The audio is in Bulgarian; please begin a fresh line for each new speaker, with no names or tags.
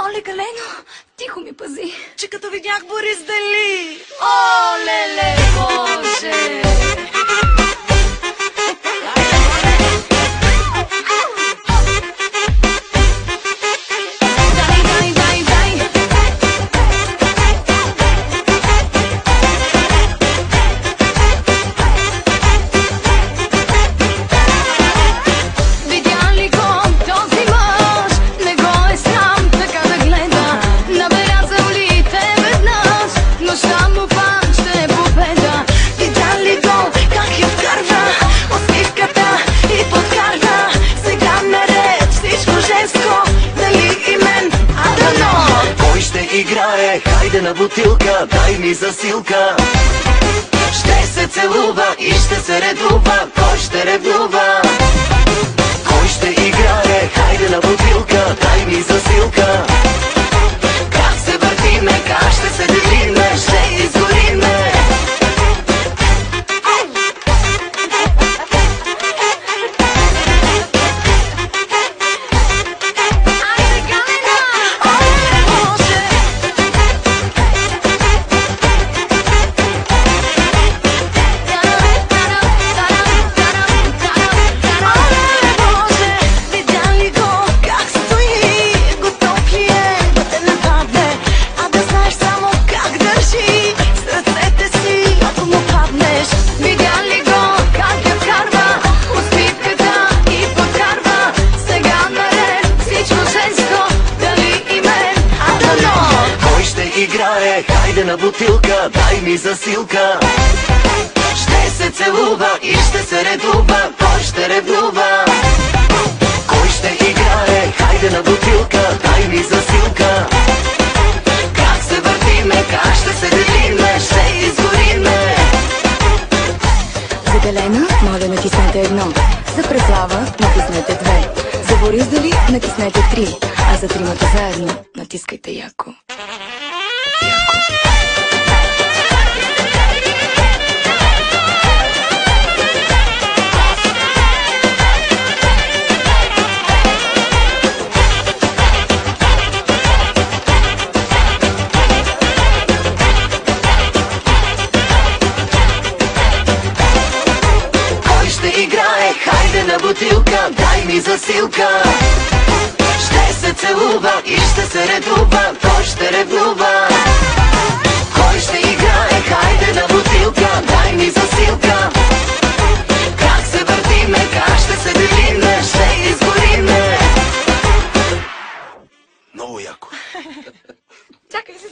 Оле, Галено, тихо ми пази.
Че като видях Борис Дали.
О, леле, Боже!
Играе, хайде на бутилка, дай ми засилка. Ще се целува и ще се редува, кой ще ревнува? Кой ще играе, хайде на бутилка, дай ми засилка. Как се въртиме, как ще се делиме, ще изгориме. Играе, хайде на бутилка, дай ми засилка. Ще се целува и ще се редува, кой ще ревнува? Кой ще играе, хайде на бутилка, дай ми засилка. Как се въртиме, как ще се делиме, ще изгориме.
За Галена, моля натиснете 1. За Преслава, натиснете 2. За Борис Дали, натиснете 3. А за тримата заедно, натискайте яко.
Играе, хайде на бутилка, дай ми засилка. Ще се целува и ще се редува, кой ще ревнува? Кой ще играе, хайде на бутилка, дай ми засилка. Как се въртиме, как ще се делиме, ще изгориме. Много яко.
Чакай си